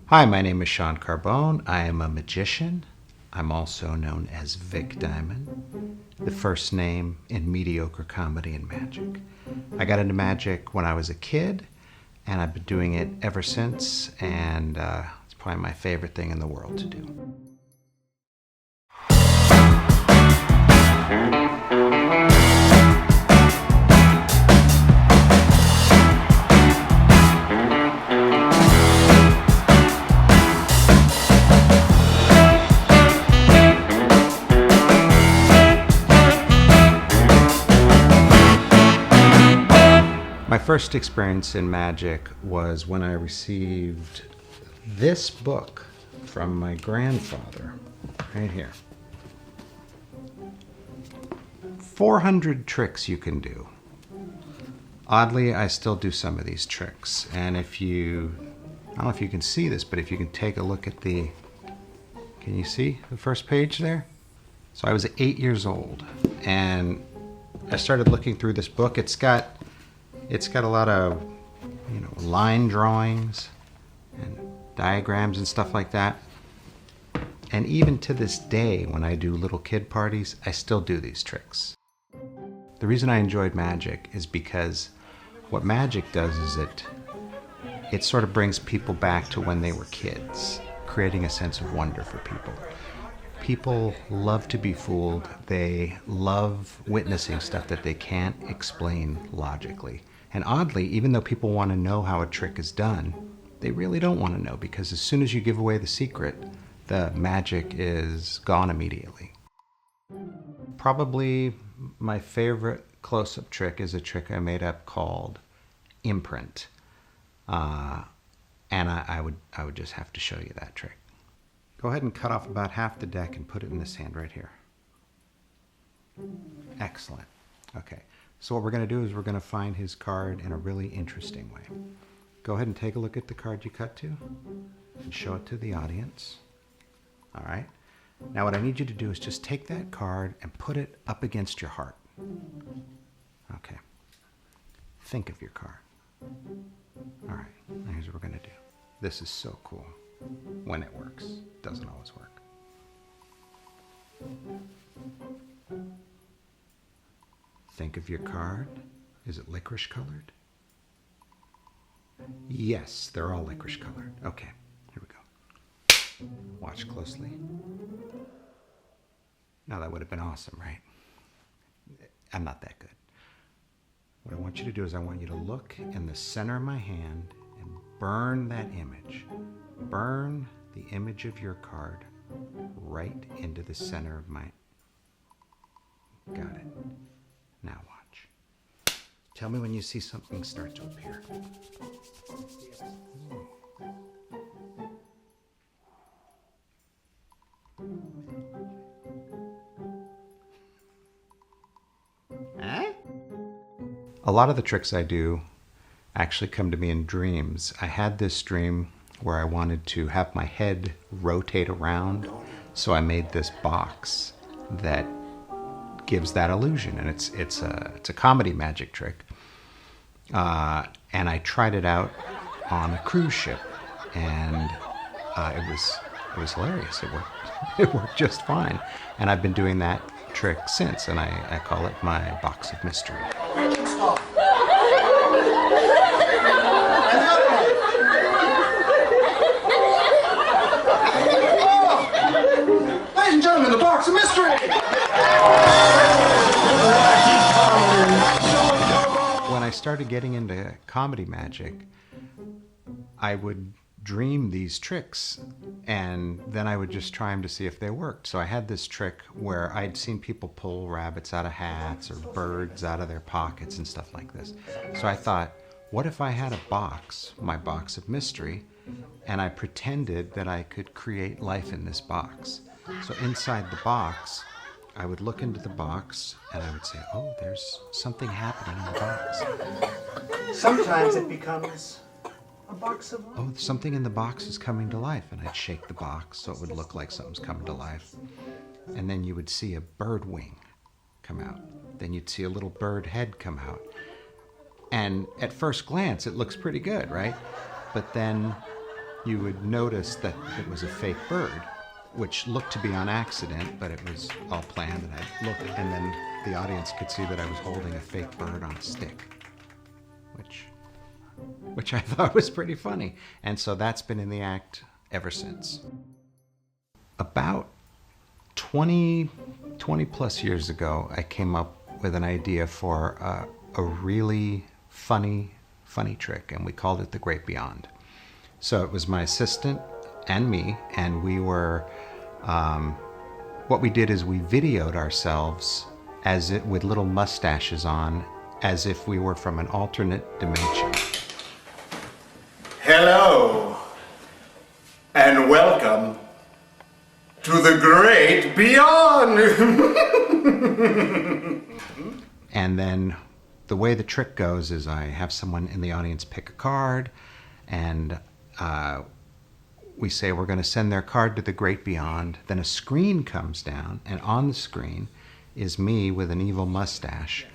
Hi, my name is Sean Carbone. I am a magician. I'm also known as Vic Diamond, the first name in mediocre comedy and magic. I got into magic when I was a kid, and I've been doing it ever since, and it's probably my favorite thing in the world to do. My first experience in magic was when I received this book from my grandfather, right here. 400 tricks you can do. Oddly, I still do some of these tricks. And I don't know if you can see this, but if you can take a look at can you see the first page there? So I was 8 years old, and I started looking through this book. It's got a lot of, line drawings and diagrams and stuff like that. And even to this day, when I do little kid parties, I still do these tricks. The reason I enjoyed magic is because what magic does is it sort of brings people back to when they were kids, creating a sense of wonder for people. People love to be fooled. They love witnessing stuff that they can't explain logically. And oddly, even though people want to know how a trick is done, they really don't want to know, because as soon as you give away the secret, the magic is gone immediately. Probably my favorite close-up trick is a trick I made up called imprint. And I would just have to show you that trick. Go ahead and cut off about half the deck and put it in this hand right here. Excellent. Okay. So what we're going to do is we're going to find his card in a really interesting way. Go ahead and take a look at the card you cut to and show it to the audience. All right. Now what I need you to do is just take that card and put it up against your heart. Okay. Think of your card. All right. Now here's what we're going to do. This is so cool when it works. It doesn't always work. Think of your card. Is it licorice colored? Yes, they're all licorice colored. Okay, here we go. Watch closely. Now that would have been awesome, right? I'm not that good. What I want you to do is I want you to look in the center of my hand and burn that image. Burn the image of your card right into the center of my... Got it. Now watch. Tell me when you see something start to appear. Huh? A lot of the tricks I do actually come to me in dreams. I had this dream where I wanted to have my head rotate around, so I made this box that gives that illusion, and it's a comedy magic trick. And I tried it out on a cruise ship, and it was hilarious. It worked just fine, and I've been doing that trick since, and I call it my box of mystery. Ladies and gentlemen, the box of mystery! When I started getting into comedy magic, I would dream these tricks, and then I would just try them to see if they worked. So I had this trick where I'd seen people pull rabbits out of hats or birds out of their pockets and stuff like this. So I thought, what if I had a box, my box of mystery, and I pretended that I could create life in this box. So inside the box, I would look into the box and I would say, oh, there's something happening in the box. Sometimes it becomes a box of... Oh, something in the box is coming to life. And I'd shake the box so it would look like something's coming to life. And then you would see a bird wing come out. Then you'd see a little bird head come out. And at first glance, it looks pretty good, right? But then you would notice that it was a fake bird, which looked to be on accident, but it was all planned, and I'd look, and then the audience could see that I was holding a fake bird on a stick, which I thought was pretty funny. And so that's been in the act ever since. About 20 plus years ago, I came up with an idea for a really funny trick, and we called it the Great Beyond. So it was my assistant and me, and we were, what we did is we videoed ourselves with little mustaches on, as if we were from an alternate dimension. Hello, and welcome to the Great Beyond. And then the way the trick goes is I have someone in the audience pick a card, and we say we're going to send their card to the Great Beyond. Then a screen comes down, and on the screen is me with an evil mustache.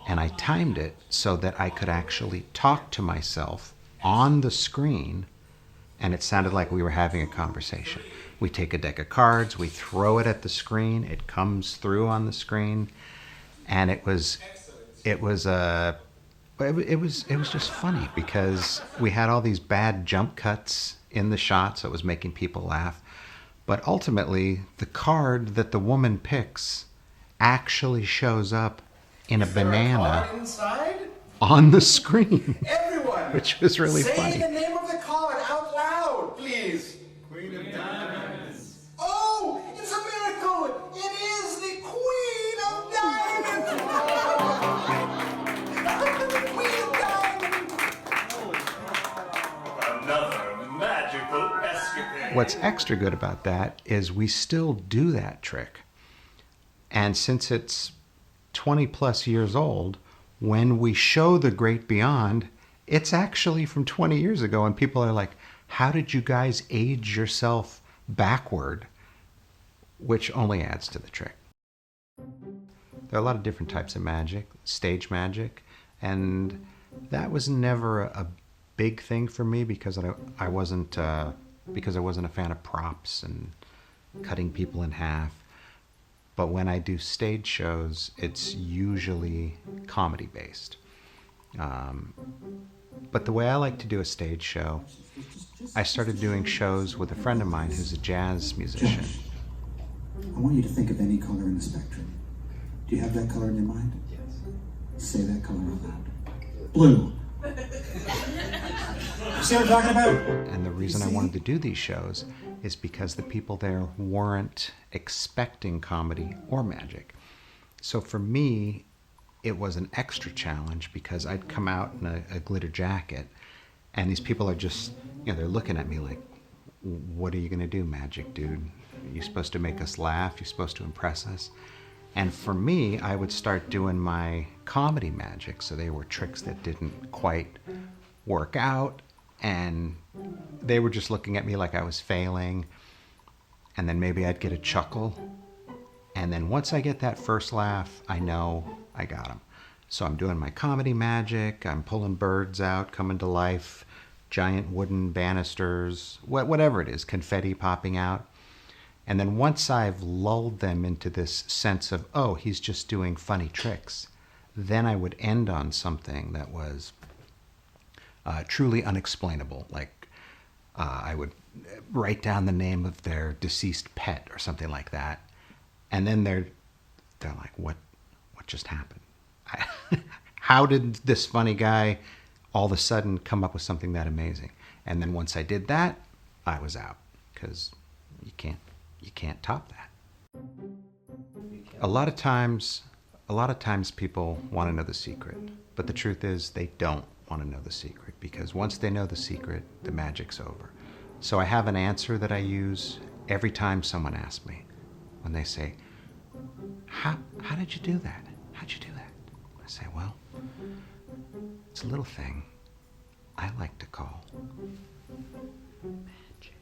And I timed it so that I could actually talk to myself on the screen, and it sounded like we were having a conversation. We take a deck of cards, we throw it at the screen, it comes through on the screen, and it was just funny because we had all these bad jump cuts in the shot, so it was making people laugh. But ultimately, the card that the woman picks actually shows up in a banana on the screen. Everyone, which was really say funny. the name of the card out loud, please. Queen of Diamonds. Oh, it's a miracle! It is the Queen of Diamonds. Queen of Diamonds. Another magical escapade. What's extra good about that is we still do that trick. And since it's 20 plus years old, when we show the Great Beyond, it's actually from 20 years ago, and people are like, how did you guys age yourself backward? Which only adds to the trick. There are a lot of different types of magic, stage magic, and that was never a big thing for me because I wasn't a fan of props and cutting people in half. But when I do stage shows, it's usually comedy based. But the way I like to do a stage show, I started doing shows with a friend of mine who's a jazz musician. I want you to think of any color in the spectrum. Do you have that color in your mind? Yes. Say that color out loud. Blue. You see what I'm talking about? And the reason I wanted to do these shows is because the people there weren't expecting comedy or magic. So for me, it was an extra challenge because I'd come out in a glitter jacket, and these people are just, they're looking at me like, what are you going to do, magic dude? You're supposed to make us laugh. You're supposed to impress us. And for me, I would start doing my comedy magic. So they were tricks that didn't quite work out, and they were just looking at me like I was failing. And then maybe I'd get a chuckle. And then once I get that first laugh, I know I got them. So I'm doing my comedy magic. I'm pulling birds out, coming to life, giant wooden banisters, whatever it is, confetti popping out. And then once I've lulled them into this sense of, oh, he's just doing funny tricks, then I would end on something that was truly unexplainable. Like I would write down the name of their deceased pet or something like that. And then they're like, what just happened? How did this funny guy all of a sudden come up with something that amazing? And then once I did that, I was out, because you can't top that. A lot of times people want to know the secret, but the truth is they don't want to know the secret, because once they know the secret, the magic's over. So I have an answer that I use every time someone asks me. When they say, how did you do that? How'd you do that? I say, well, it's a little thing I like to call magic.